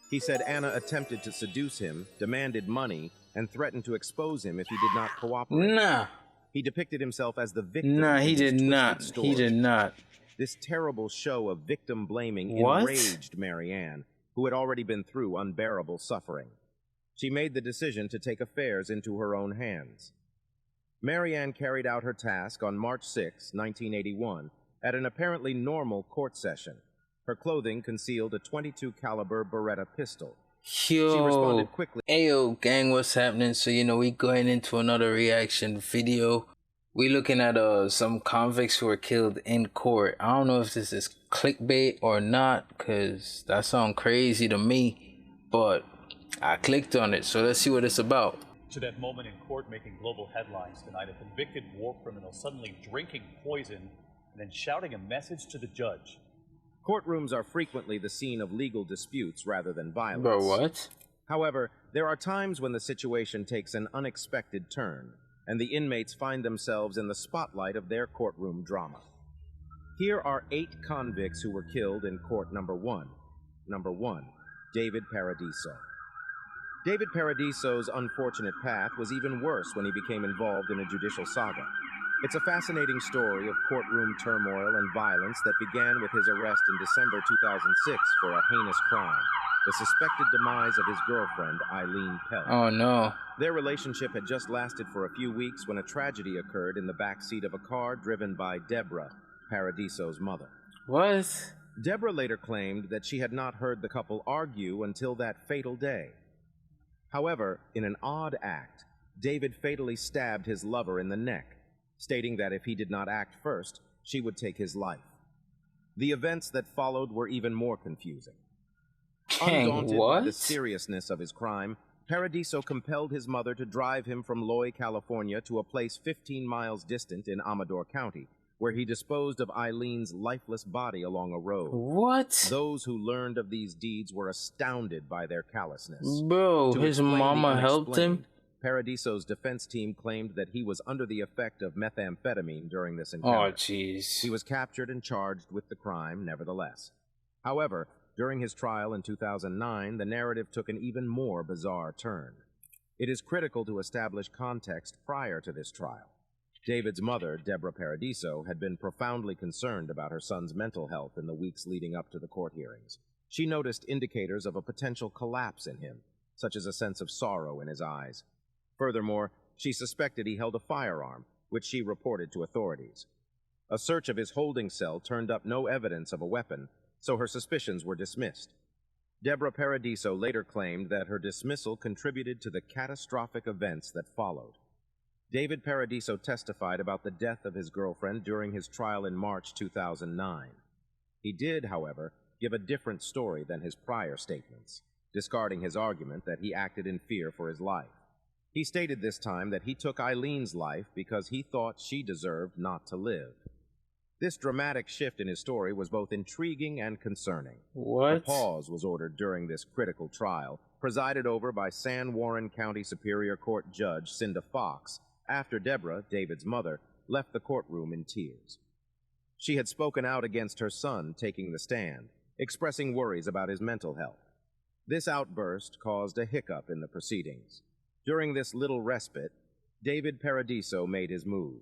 He said Anna attempted to seduce him, demanded money, and threatened to expose him if he did not cooperate. Nah. He depicted himself as the victim. Nah, he did not. He did not. This terrible show of victim blaming enraged Marianne, who had already been through unbearable suffering. She made the decision to take affairs into her own hands. Marianne carried out her task on March 6, 1981, at an apparently normal court session. Her clothing concealed a .22 caliber Beretta pistol. Yo, she responded quickly. Ayo, gang, what's happening? So, we going into another reaction video. We looking at some convicts who were killed in court. I don't know if this is clickbait or not, because that sounds crazy to me, but I clicked on it, so let's see what it's about. To that moment in court making global headlines tonight, a convicted war criminal suddenly drinking poison and then shouting a message to the judge. Courtrooms are frequently the scene of legal disputes rather than violence. Bro, what? However, there are times when the situation takes an unexpected turn, and the inmates find themselves in the spotlight of their courtroom drama. Here are 8 convicts who were killed in court number 1. Number 1, David Paradiso. David Paradiso's unfortunate path was even worse when he became involved in a judicial saga. It's a fascinating story of courtroom turmoil and violence that began with his arrest in December 2006 for a heinous crime, the suspected demise of his girlfriend, Eileen Pell. Oh, no. Their relationship had just lasted for a few weeks when a tragedy occurred in the back seat of a car driven by Deborah, Paradiso's mother. What? Deborah later claimed that she had not heard the couple argue until that fatal day. However, in an odd act, David fatally stabbed his lover in the neck, stating that if he did not act first, she would take his life. The events that followed were even more confusing. Undaunted by the seriousness of his crime, Paradiso compelled his mother to drive him from Loy, California to a place 15 miles distant in Amador County, where he disposed of Eileen's lifeless body along a road. What? Those who learned of these deeds were astounded by their callousness. Bro, his mama helped him? Paradiso's defense team claimed that he was under the effect of methamphetamine during this encounter. Oh, jeez. He was captured and charged with the crime, nevertheless. However, during his trial in 2009, the narrative took an even more bizarre turn. It is critical to establish context prior to this trial. David's mother, Deborah Paradiso, had been profoundly concerned about her son's mental health in the weeks leading up to the court hearings. She noticed indicators of a potential collapse in him, such as a sense of sorrow in his eyes. Furthermore, she suspected he held a firearm, which she reported to authorities. A search of his holding cell turned up no evidence of a weapon, so her suspicions were dismissed. Deborah Paradiso later claimed that her dismissal contributed to the catastrophic events that followed. David Paradiso testified about the death of his girlfriend during his trial in March 2009. He did, however, give a different story than his prior statements, discarding his argument that he acted in fear for his life. He stated this time that he took Eileen's life because he thought she deserved not to live. This dramatic shift in his story was both intriguing and concerning. What? A pause was ordered during this critical trial, presided over by San Juan County Superior Court Judge Cinda Fox, after Deborah, David's mother, left the courtroom in tears. She had spoken out against her son taking the stand, expressing worries about his mental health. This outburst caused a hiccup in the proceedings. During this little respite, David Paradiso made his move.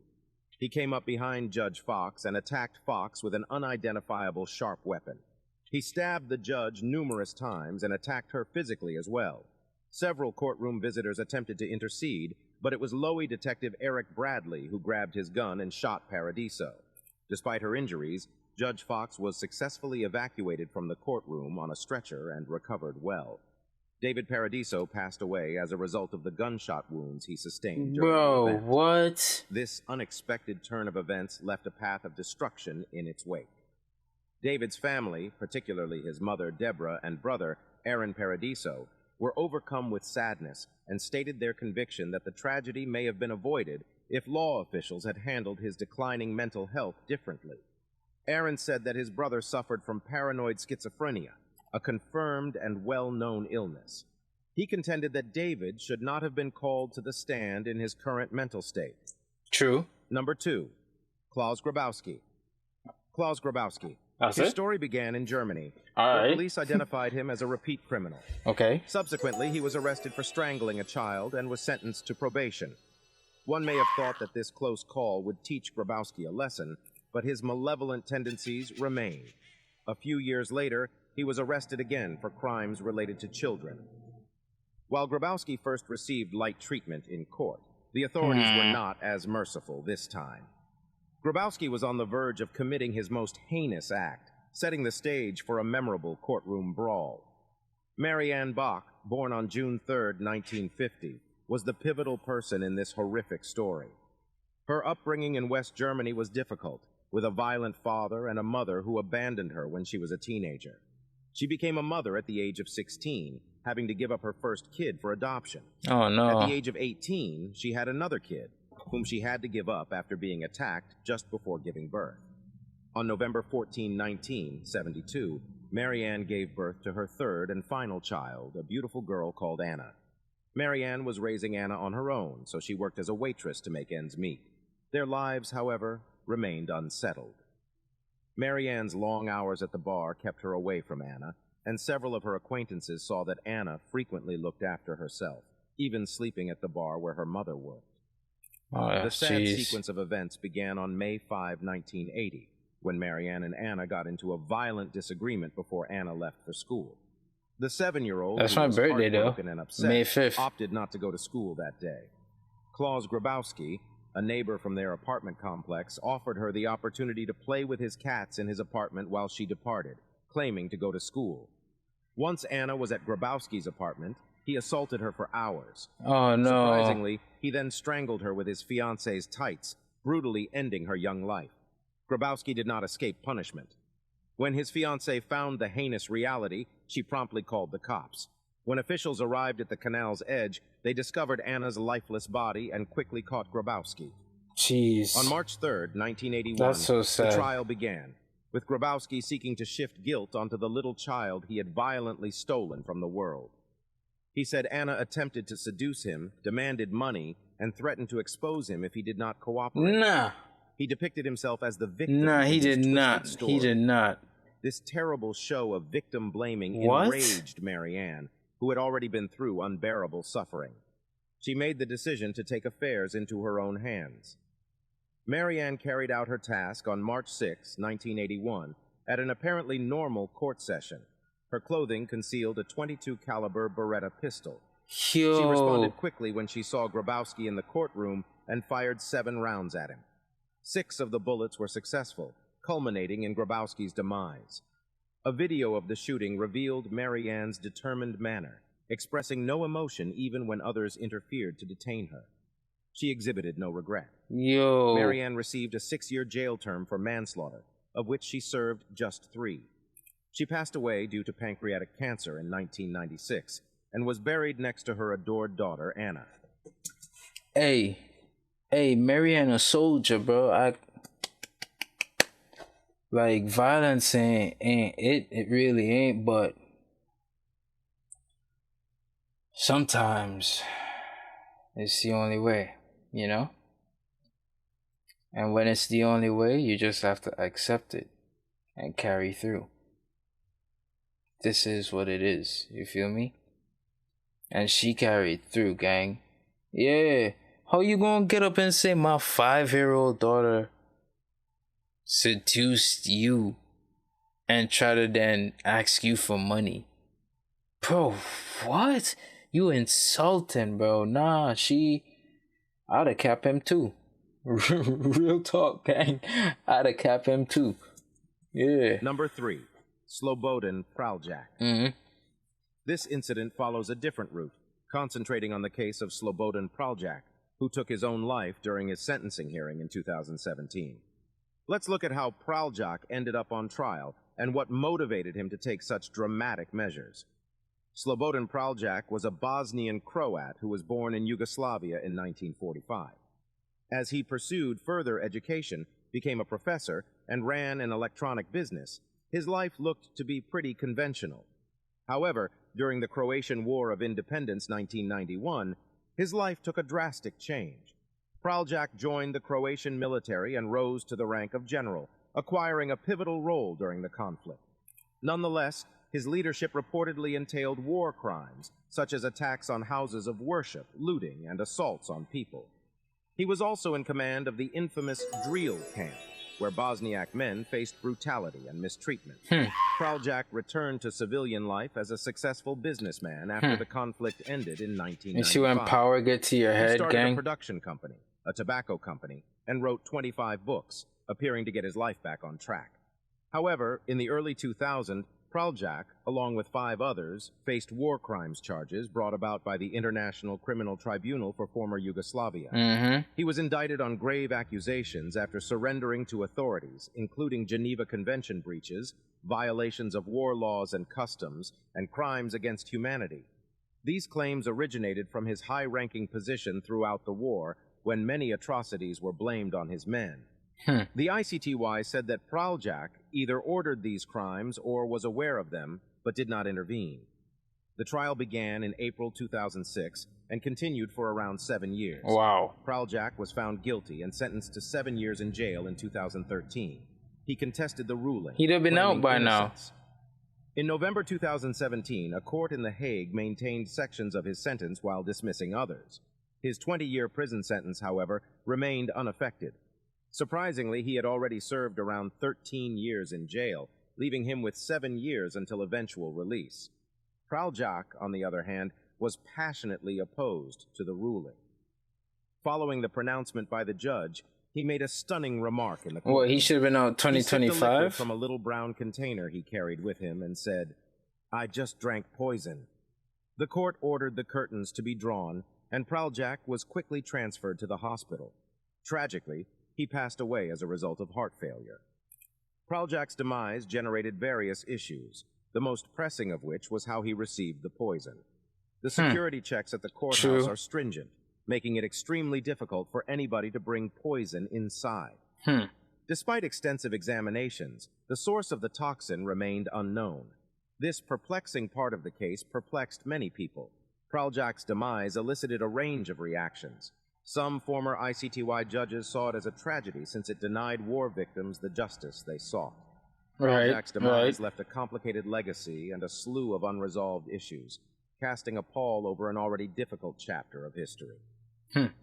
He came up behind Judge Fox and attacked Fox with an unidentifiable sharp weapon. He stabbed the judge numerous times and attacked her physically as well. Several courtroom visitors attempted to intercede, but it was Lowy Detective Eric Bradley who grabbed his gun and shot Paradiso. Despite her injuries, Judge Fox was successfully evacuated from the courtroom on a stretcher and recovered well. David Paradiso passed away as a result of the gunshot wounds he sustained during the event. What? This unexpected turn of events left a path of destruction in its wake. David's family, particularly his mother Deborah and brother Araine Paradiso, were overcome with sadness and stated their conviction that the tragedy may have been avoided if law officials had handled his declining mental health differently. Araine said that his brother suffered from paranoid schizophrenia, a confirmed and well-known illness. He contended that David should not have been called to the stand in his current mental state. True. Number 2, Claus Grabowski. Claus Grabowski, That's His it? story began in Germany, All where right. police identified him as a repeat criminal. Okay. Subsequently, he was arrested for strangling a child and was sentenced to probation. One may have thought that this close call would teach Grabowski a lesson, but his malevolent tendencies remained. A few years later, he was arrested again for crimes related to children. While Grabowski first received light treatment in court, the authorities were not as merciful this time. Grabowski was on the verge of committing his most heinous act, setting the stage for a memorable courtroom brawl. Marianne Bach, born on June 3, 1950, was the pivotal person in this horrific story. Her upbringing in West Germany was difficult, with a violent father and a mother who abandoned her when she was a teenager. She became a mother at the age of 16, having to give up her first kid for adoption. Oh, no. At the age of 18, she had another kid, whom she had to give up after being attacked just before giving birth. On November 14, 1972, Marianne gave birth to her third and final child, a beautiful girl called Anna. Marianne was raising Anna on her own, so she worked as a waitress to make ends meet. Their lives, however, remained unsettled. Marianne's long hours at the bar kept her away from Anna, and several of her acquaintances saw that Anna frequently looked after herself, even sleeping at the bar where her mother worked. Oh, The sad jeez. sequence of events began on May 5, 1980, when Marianne and Anna got into a violent disagreement before Anna left for school. The 7-year-old, That's who my was birthday, though. heartbroken and upset, May 5th. opted not to go to school that day. Claus Grabowski, a neighbor from their apartment complex, offered her the opportunity to play with his cats in his apartment while she departed, claiming to go to school. Once Anna was at Grabowski's apartment, he assaulted her for hours. Oh, no. Surprisingly, he then strangled her with his fiancé's tights, brutally ending her young life. Grabowski did not escape punishment. When his fiancée found the heinous reality, she promptly called the cops. When officials arrived at the canal's edge, they discovered Anna's lifeless body and quickly caught Grabowski. Jeez. On March 3, 1981, That's so the sad. trial began, with Grabowski seeking to shift guilt onto the little child he had violently stolen from the world. He said Anna attempted to seduce him, demanded money, and threatened to expose him if he did not cooperate. Nah. He depicted himself as the victim. Nah, he in his did twisted not. story. He did not. This terrible show of victim blaming What? enraged Marianne, who had already been through unbearable suffering. She made the decision to take affairs into her own hands. Marianne carried out her task on March 6, 1981, at an apparently normal court session. Her clothing concealed a .22 caliber Beretta pistol. She Yo. responded quickly when she saw Grabowski in the courtroom and fired 7 rounds at him. 6 of the bullets were successful, culminating in Grabowski's demise. A video of the shooting revealed Marianne's determined manner, expressing no emotion even when others interfered to detain her. She exhibited no regret. Yo. Marianne received a 6-year jail term for manslaughter, of which she served just 3. She passed away due to pancreatic cancer in 1996 and was buried next to her adored daughter, Anna. Hey, Marianne a soldier, bro. Like, violence ain't it really ain't, but sometimes it's the only way, you know? And when it's the only way, you just have to accept it and carry through. This is what it is, you feel me? And she carried through, gang. Yeah. How you gonna get up and say my 5-year-old daughter seduced you and try to then ask you for money? Bro, what? You insulting, bro. Nah, I'd have capped him too. Real talk, gang. I'd have capped him too. Yeah. Number 3, Slobodan Praljak. Mm-hmm. This incident follows a different route, concentrating on the case of Slobodan Praljak, who took his own life during his sentencing hearing in 2017. Let's look at how Praljak ended up on trial and what motivated him to take such dramatic measures. Slobodan Praljak was a Bosnian Croat who was born in Yugoslavia in 1945. As he pursued further education, became a professor, and ran an electronic business, his life looked to be pretty conventional. However, during the Croatian War of Independence 1991, his life took a drastic change. Praljak joined the Croatian military and rose to the rank of general, acquiring a pivotal role during the conflict. Nonetheless, his leadership reportedly entailed war crimes, such as attacks on houses of worship, looting, and assaults on people. He was also in command of the infamous drill camp, where Bosniak men faced brutality and mistreatment. Praljak returned to civilian life as a successful businessman after the conflict ended in 1995. You see when power gets to your head, he started gang? a production company, a tobacco company, and wrote 25 books, appearing to get his life back on track. However, in the early 2000s, Praljak, along with 5 others, faced war crimes charges brought about by the International Criminal Tribunal for former Yugoslavia. He was indicted on grave accusations after surrendering to authorities, including Geneva Convention breaches, violations of war laws and customs, and crimes against humanity. These claims originated from his high-ranking position throughout the war, when many atrocities were blamed on his men. The ICTY said that Praljak either ordered these crimes or was aware of them, but did not intervene. The trial began in April 2006 and continued for around 7 years. Wow. Praljak was found guilty and sentenced to 7 years in jail in 2013. He contested the ruling. He'd have been out by now. In November 2017, a court in The Hague maintained sections of his sentence while dismissing others. His 20-year prison sentence, however, remained unaffected. Surprisingly, he had already served around 13 years in jail, leaving him with 7 years until eventual release. Praljak, on the other hand, was passionately opposed to the ruling. Following the pronouncement by the judge, he made a stunning remark in the court. What, he should have been out He sipped a liquid 2025? from a little brown container he carried with him and said, "I just drank poison." The court ordered the curtains to be drawn, and Praljak was quickly transferred to the hospital. Tragically, he passed away as a result of heart failure. Praljak's demise generated various issues, the most pressing of which was how he received the poison. The security checks at the courthouse are stringent, making it extremely difficult for anybody to bring poison inside. Despite extensive examinations, the source of the toxin remained unknown. This perplexing part of the case perplexed many people. Praljak's demise elicited a range of reactions. Some former ICTY judges saw it as a tragedy since it denied war victims the justice they sought. Praljak's demise left a complicated legacy and a slew of unresolved issues, casting a pall over an already difficult chapter of history.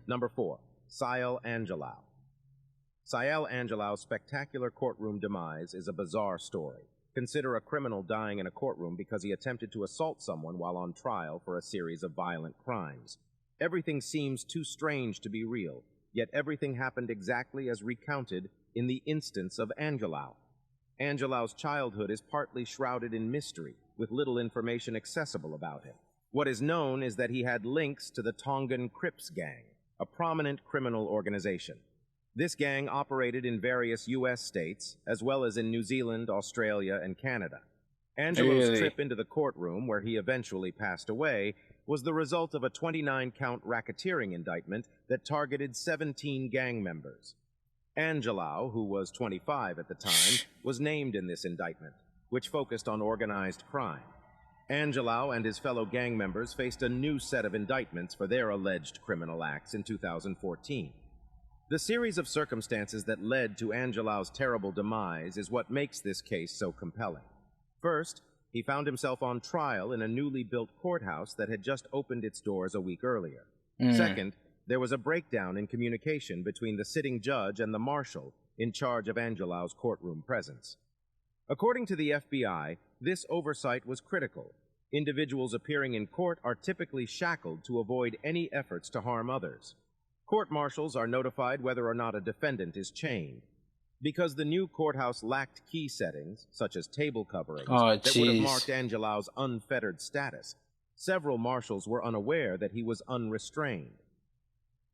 Number 4, Scio Angelou. Scio Angelou's spectacular courtroom demise is a bizarre story. Consider a criminal dying in a courtroom because he attempted to assault someone while on trial for a series of violent crimes. Everything seems too strange to be real, yet everything happened exactly as recounted in the instance of Angelou. Angelou's childhood is partly shrouded in mystery, with little information accessible about him. What is known is that he had links to the Tongan Crips gang, a prominent criminal organization. This gang operated in various U.S. states, as well as in New Zealand, Australia, and Canada. Angelou's trip into the courtroom, where he eventually passed away, was the result of a 29-count racketeering indictment that targeted 17 gang members. Angelou, who was 25 at the time, was named in this indictment, which focused on organized crime. Angelou and his fellow gang members faced a new set of indictments for their alleged criminal acts in 2014. The series of circumstances that led to Angelou's terrible demise is what makes this case so compelling. First, he found himself on trial in a newly built courthouse that had just opened its doors a week earlier. Second, there was a breakdown in communication between the sitting judge and the marshal in charge of Angelou's courtroom presence. According to the FBI, this oversight was critical. Individuals appearing in court are typically shackled to avoid any efforts to harm others. Court marshals are notified whether or not a defendant is chained. Because the new courthouse lacked key settings, such as table coverings, that would have marked Angelou's unfettered status, several marshals were unaware that he was unrestrained.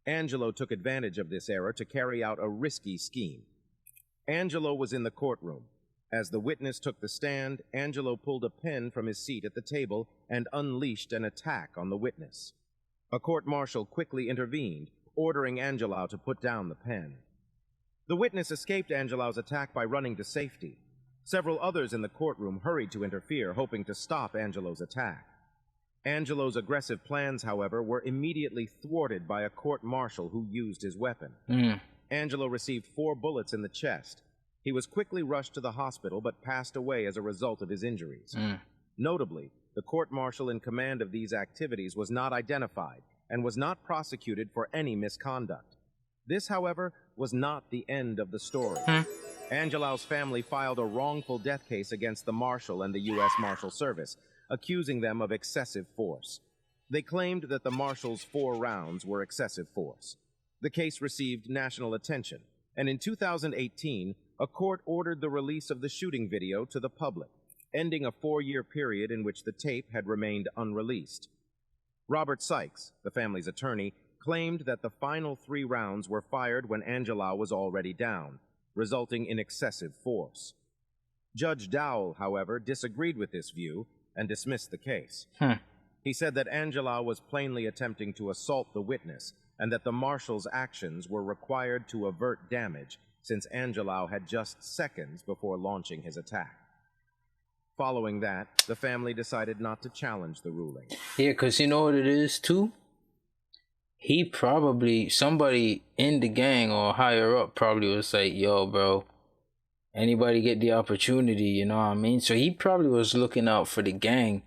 Angelou took advantage of this error to carry out a risky scheme. Angelou was in the courtroom. As the witness took the stand, Angelou pulled a pen from his seat at the table and unleashed an attack on the witness. A court marshal quickly intervened, ordering Angelou to put down the pen. The witness escaped Angelou's attack by running to safety. Several others in the courtroom hurried to interfere, hoping to stop Angelou's attack. Angelou's aggressive plans, however, were immediately thwarted by a court marshal who used his weapon. Angelou received 4 bullets in the chest. He was quickly rushed to the hospital but passed away as a result of his injuries. Notably, the court-martial in command of these activities was not identified and was not prosecuted for any misconduct. This, however, was not the end of the story. Angelou's family filed a wrongful death case against the marshal and the U.S. Marshal Service, accusing them of excessive force. They claimed that the marshal's 4 rounds were excessive force. The case received national attention, and in 2018, a court ordered the release of the shooting video to the public, ending a 4-year period in which the tape had remained unreleased. Robert Sykes, the family's attorney, claimed that the final 3 rounds were fired when Angelou was already down, resulting in excessive force. Judge Dowell, however, disagreed with this view and dismissed the case. He said that Angelou was plainly attempting to assault the witness and that the marshal's actions were required to avert damage since Angelou had just seconds before launching his attack. Following that, the family decided not to challenge the ruling. Yeah, because you know what it is, too? He probably, somebody in the gang or higher up probably was like, yo, bro, anybody get the opportunity, you know what I mean? So he probably was looking out for the gang,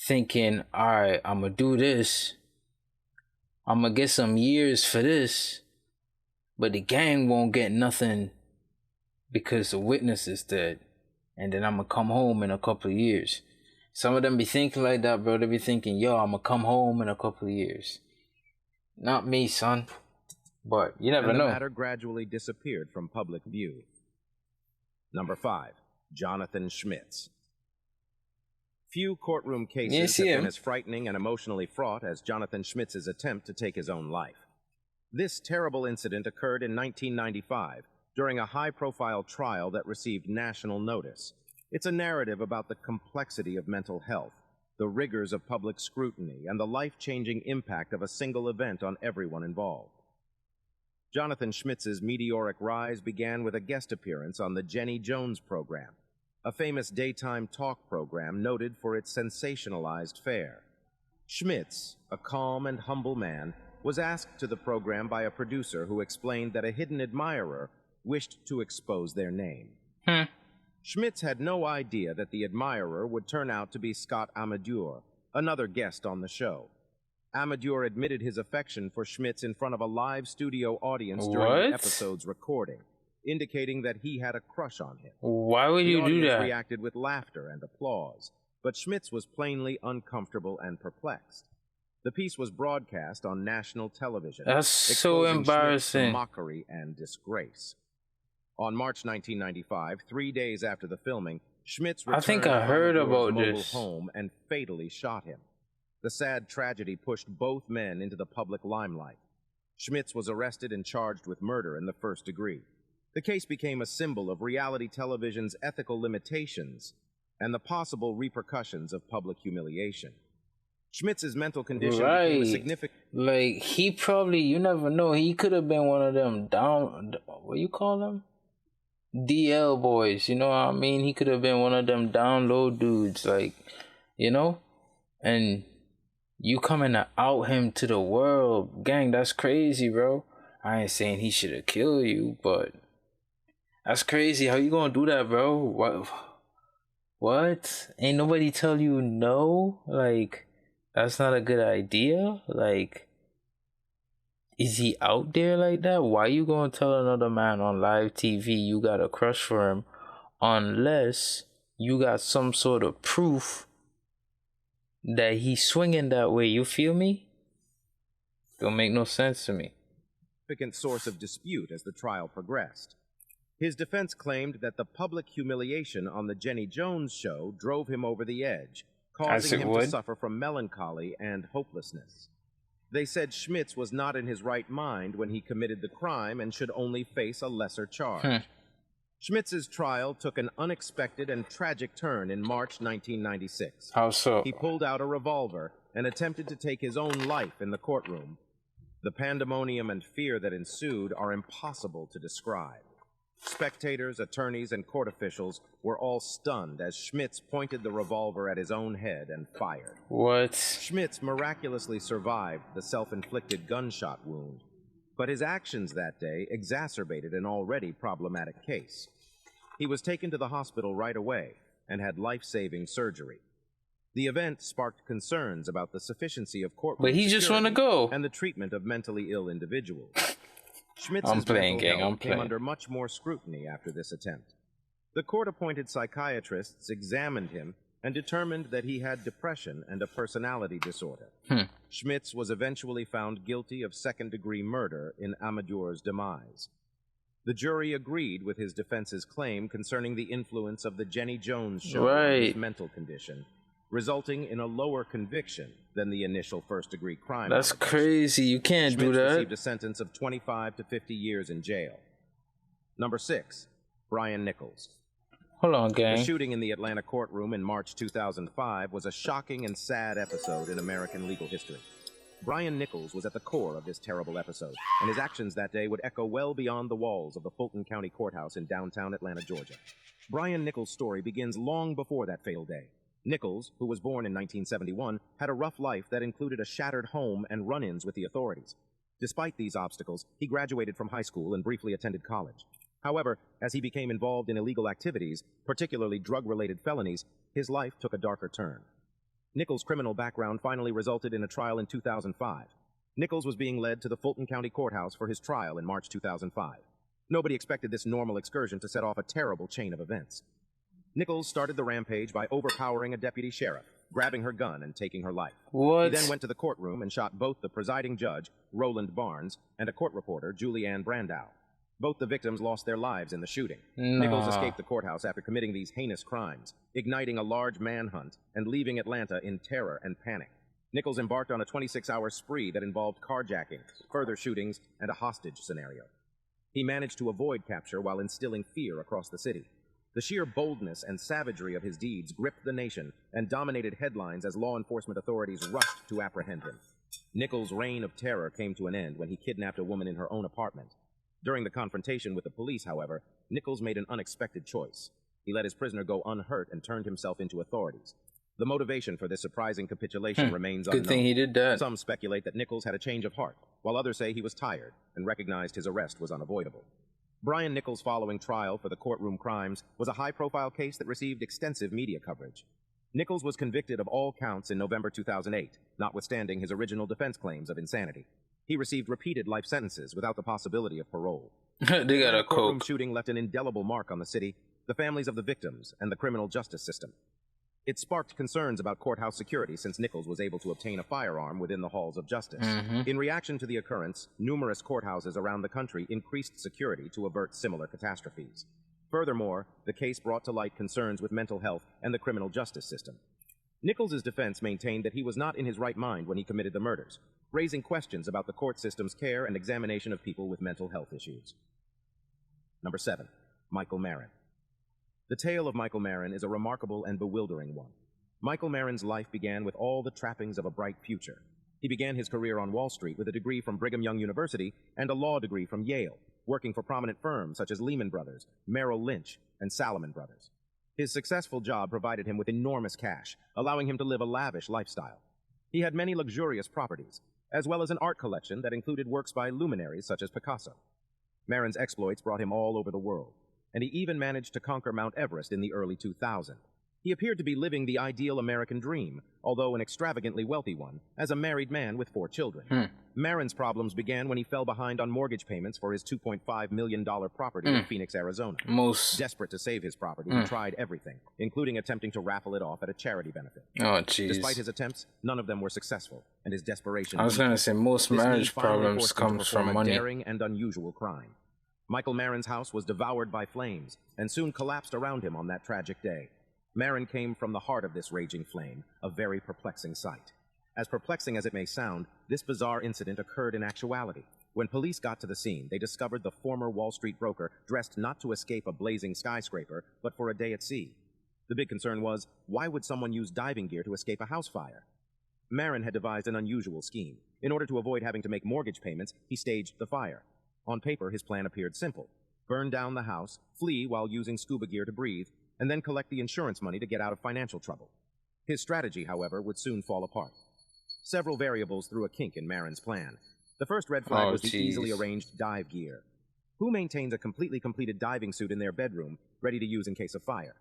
thinking, all right, I'm going to do this. I'm going to get some years for this, but the gang won't get nothing because the witness is dead. And then I'm going to come home in a couple of years. Some of them be thinking like that, bro. They be thinking, yo, I'm going to come home in a couple of years. Not me, son. But you never know. The matter gradually disappeared from public view. Number 5, Jonathan Schmitz. Few courtroom cases have been as frightening and emotionally fraught as Jonathan Schmitz's attempt to take his own life. This terrible incident occurred in 1995 during a high-profile trial that received national notice. It's a narrative about the complexity of mental health, the rigors of public scrutiny, and the life-changing impact of a single event on everyone involved. Jonathan Schmitz's meteoric rise began with a guest appearance on the Jenny Jones program, a famous daytime talk program noted for its sensationalized fare. Schmitz, a calm and humble man, was asked to the program by a producer who explained that a hidden admirer wished to expose their name. Schmitz had no idea that the admirer would turn out to be Scott Amadure, another guest on the show. Amadure admitted his affection for Schmitz in front of a live studio audience during the episode's recording, indicating that he had a crush on him. Why would you do that? The audience reacted with laughter and applause, but Schmitz was plainly uncomfortable and perplexed. The piece was broadcast on national television. That's so embarrassing. Schmitz to mockery and disgrace. On March 1995, 3 days after the filming, Schmitz returned I think I heard about this. home and fatally shot him. The sad tragedy pushed both men into the public limelight. Schmitz was arrested and charged with murder in the first degree. The case became a symbol of reality television's ethical limitations and the possible repercussions of public humiliation. Schmitz's mental condition became a significant... Like, he probably, you never know, he could have been one of them what you call them? DL boys, you know what I mean? He could have been one of them down low dudes, like, you know? And you coming to out him to the world, gang, that's crazy, bro. I ain't saying he should have killed you, but that's crazy. How you gonna do that, bro? What? Ain't nobody tell you no? Like, that's not a good idea? Like, is he out there like that? Why you gonna tell another man on live TV you got a crush for him unless you got some sort of proof that he's swinging that way? You feel me? Don't make no sense to me. Significant source of dispute as the trial progressed. His defense claimed that the public humiliation on the Jenny Jones show drove him over the edge, causing him to suffer from melancholy and hopelessness. They said Schmitz was not in his right mind when he committed the crime and should only face a lesser charge. Schmitz's trial took an unexpected and tragic turn in March 1996. How so? He pulled out a revolver and attempted to take his own life in the courtroom. The pandemonium and fear that ensued are impossible to describe. Spectators, attorneys, and court officials were all stunned as Schmitz pointed the revolver at his own head and fired. What? Schmitz miraculously survived the self-inflicted gunshot wound, But his actions that day exacerbated an already problematic case. He was taken to the hospital right away and had life-saving surgery. The event sparked concerns about the sufficiency of courtroom But he just want to security go. and the treatment of mentally ill individuals. Schmitz's I'm playing, mental gang. health I'm came playing. under much more scrutiny after this attempt. The court-appointed psychiatrists examined him and determined that he had depression and a personality disorder. Schmitz was eventually found guilty of second-degree murder in Amadur's demise. The jury agreed with his defense's claim concerning the influence of the Jenny Jones show on his mental condition, resulting in a lower conviction than the initial first-degree crime. That's crazy. You can't Schmitz do that. received a sentence of 25 to 50 years in jail. Number 6, Brian Nichols. Hold on, gang. The shooting in the Atlanta courtroom in March 2005 was a shocking and sad episode in American legal history. Brian Nichols was at the core of this terrible episode, and his actions that day would echo well beyond the walls of the Fulton County Courthouse in downtown Atlanta, Georgia. Brian Nichols' story begins long before that failed day. Nichols, who was born in 1971, had a rough life that included a shattered home and run-ins with the authorities. Despite these obstacles, he graduated from high school and briefly attended college. However, as he became involved in illegal activities, particularly drug-related felonies, his life took a darker turn. Nichols' criminal background finally resulted in a trial in 2005. Nichols was being led to the Fulton County Courthouse for his trial in March 2005. Nobody expected this normal excursion to set off a terrible chain of events. Nichols started the rampage by overpowering a deputy sheriff, grabbing her gun and taking her life. What? He then went to the courtroom and shot both the presiding judge, Roland Barnes, and a court reporter, Julianne Brandow. Both the victims lost their lives in the shooting. Nichols escaped the courthouse after committing these heinous crimes, igniting a large manhunt and leaving Atlanta in terror and panic. Nichols embarked on a 26-hour spree that involved carjacking, further shootings, and a hostage scenario. He managed to avoid capture while instilling fear across the city. The sheer boldness and savagery of his deeds gripped the nation and dominated headlines as law enforcement authorities rushed to apprehend him. Nichols' reign of terror came to an end when he kidnapped a woman in her own apartment. During the confrontation with the police, however, Nichols made an unexpected choice. He let his prisoner go unhurt and turned himself into authorities. The motivation for this surprising capitulation remains unknown. Good thing he did that. Some speculate that Nichols had a change of heart, while others say he was tired and recognized his arrest was unavoidable. Brian Nichols' following trial for the courtroom crimes was a high-profile case that received extensive media coverage. Nichols was convicted of all counts in November 2008, notwithstanding his original defense claims of insanity. He received repeated life sentences without the possibility of parole. They got a courtroom coke. shooting left an indelible mark on the city, the families of the victims, and the criminal justice system. It sparked concerns about courthouse security since Nichols was able to obtain a firearm within the halls of justice. In reaction to the occurrence, numerous courthouses around the country increased security to avert similar catastrophes. Furthermore, the case brought to light concerns with mental health and the criminal justice system. Nichols' defense maintained that he was not in his right mind when he committed the murders, raising questions about the court system's care and examination of people with mental health issues. Number 7, Michael Marin. The tale of Michael Marin is a remarkable and bewildering one. Michael Marin's life began with all the trappings of a bright future. He began his career on Wall Street with a degree from Brigham Young University and a law degree from Yale, working for prominent firms such as Lehman Brothers, Merrill Lynch, and Salomon Brothers. His successful job provided him with enormous cash, allowing him to live a lavish lifestyle. He had many luxurious properties, as well as an art collection that included works by luminaries such as Picasso. Marin's exploits brought him all over the world, and he even managed to conquer Mount Everest in the early 2000s. He appeared to be living the ideal American dream, although an extravagantly wealthy one, as a married man with 4 children. Marin's problems began when he fell behind on mortgage payments for his $2.5 million property in Phoenix, Arizona. Desperate to save his property, he tried everything, including attempting to raffle it off at a charity benefit. Oh, jeez. Despite his attempts, none of them were successful, and his desperation... I was going to say, most marriage problems comes from money. A daring and unusual crime. Michael Marin's house was devoured by flames, and soon collapsed around him on that tragic day. Marin came from the heart of this raging flame, a very perplexing sight. As perplexing as it may sound, this bizarre incident occurred in actuality. When police got to the scene, they discovered the former Wall Street broker dressed not to escape a blazing skyscraper, but for a day at sea. The big concern was, why would someone use diving gear to escape a house fire? Marin had devised an unusual scheme. In order to avoid having to make mortgage payments, he staged the fire. On paper, his plan appeared simple. Burn down the house, flee while using scuba gear to breathe, and then collect the insurance money to get out of financial trouble. His strategy, however, would soon fall apart. Several variables threw a kink in Marin's plan. The first red flag was the jeez. easily arranged dive gear. Who maintains a completely completed diving suit in their bedroom, ready to use in case of fire?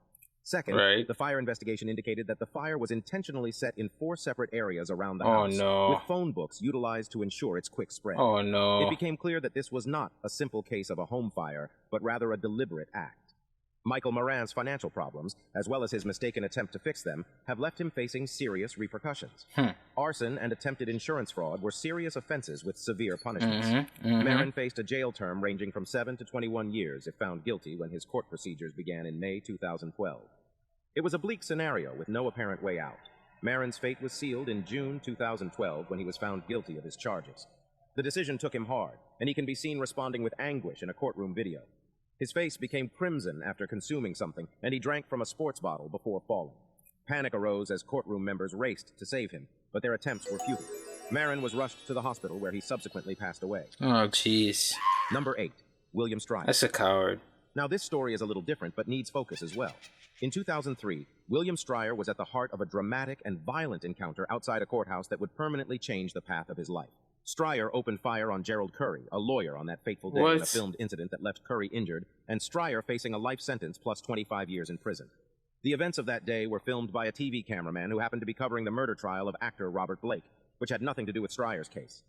Second, Right. the fire investigation indicated that the fire was intentionally set in 4 separate areas around the Oh, house, no. with phone books utilized to ensure its quick spread. Oh no. It became clear that this was not a simple case of a home fire, but rather a deliberate act. Michael Marin's financial problems, as well as his mistaken attempt to fix them, have left him facing serious repercussions. Arson and attempted insurance fraud were serious offenses with severe punishments. Marin faced a jail term ranging from 7 to 21 years if found guilty when his court procedures began in May 2012. It was a bleak scenario with no apparent way out. Marin's fate was sealed in June 2012 when he was found guilty of his charges. The decision took him hard, and he can be seen responding with anguish in a courtroom video. His face became crimson after consuming something, and he drank from a sports bottle before falling. Panic arose as courtroom members raced to save him, but their attempts were futile. Marin was rushed to the hospital where he subsequently passed away. Oh, jeez. Number 8, William Stryer. That's a coward. Now, this story is a little different, but needs focus as well. In 2003, William Stryer was at the heart of a dramatic and violent encounter outside a courthouse that would permanently change the path of his life. Stryer opened fire on Gerald Curry, a lawyer on that fateful day in a filmed incident that left Curry injured, and Stryer facing a life sentence plus 25 years in prison. The events of that day were filmed by a TV cameraman who happened to be covering the murder trial of actor Robert Blake, which had nothing to do with Stryer's case.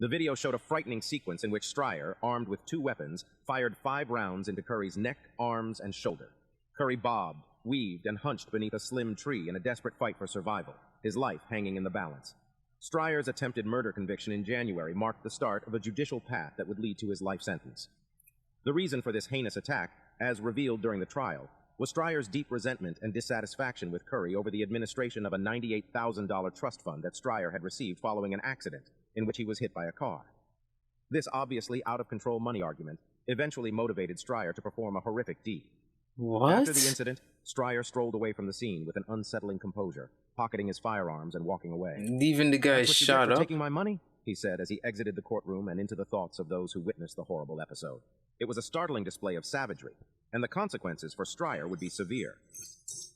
The video showed a frightening sequence in which Stryer, armed with 2 weapons, fired 5 rounds into Curry's neck, arms, and shoulder. Curry bobbed, weaved, and hunched beneath a slim tree in a desperate fight for survival, his life hanging in the balance. Stryer's attempted murder conviction in January marked the start of a judicial path that would lead to his life sentence. The reason for this heinous attack, as revealed during the trial, was Stryer's deep resentment and dissatisfaction with Curry over the administration of a $98,000 trust fund that Stryer had received following an accident in which he was hit by a car. This obviously out-of-control money argument eventually motivated Stryer to perform a horrific deed. What? After the incident, Stryer strolled away from the scene with an unsettling composure, pocketing his firearms and walking away. Leaving the guy "That's what you shot get for up? taking my money," he said as he exited the courtroom and into the thoughts of those who witnessed the horrible episode. It was a startling display of savagery, and the consequences for Stryer would be severe.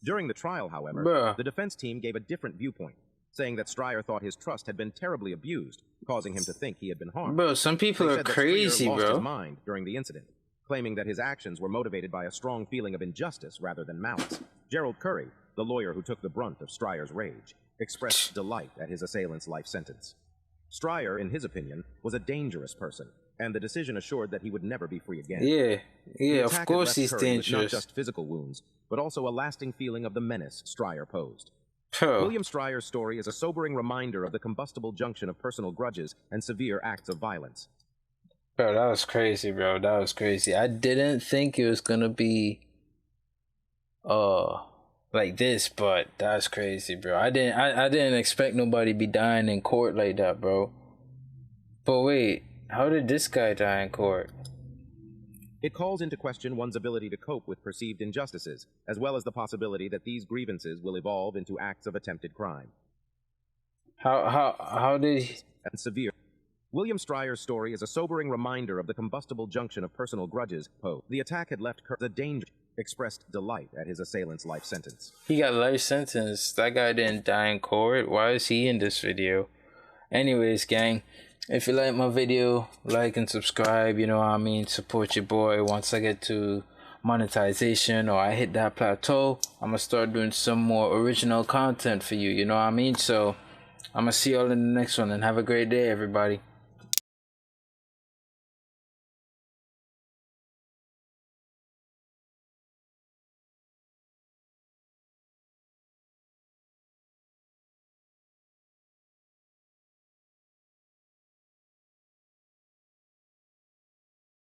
During the trial, however, the defense team gave a different viewpoint, saying that Stryer thought his trust had been terribly abused, causing him to think he had been harmed. Bro, some people They are said that crazy, Stryer lost bro. his mind during the incident, claiming that his actions were motivated by a strong feeling of injustice rather than malice. Gerald Curry, the lawyer who took the brunt of Stryer's rage, expressed delight at his assailant's life sentence. Stryer, in his opinion, was a dangerous person, and the decision assured that he would never be free again. Yeah, The of attack had course left he's Curry with dangerous. not just physical wounds, but also a lasting feeling of the menace Stryer posed. Bro. William Stryer's story is a sobering reminder of the combustible junction of personal grudges and severe acts of violence. Bro, that was crazy, bro. That was crazy. I didn't think it was gonna be like this, but that's crazy, bro. I didn't expect nobody to be dying in court like that, bro. But wait, how did this guy die in court? It calls into question one's ability to cope with perceived injustices, as well as the possibility that these grievances will evolve into acts of attempted crime. How did he... And severe. William Stryer's story is a sobering reminder of the combustible junction of personal grudges posed. The attack had left Curry a danger, expressed delight at his assailant's life sentence. He got life sentence. That guy didn't die in court. Why is he in this video? Anyways, gang, if you like my video, like and subscribe, you know what I mean? Support your boy. Once I get to monetization or I hit that plateau, I'm gonna start doing some more original content for you, you know what I mean? So I'm gonna see y'all in the next one, and have a great day, everybody.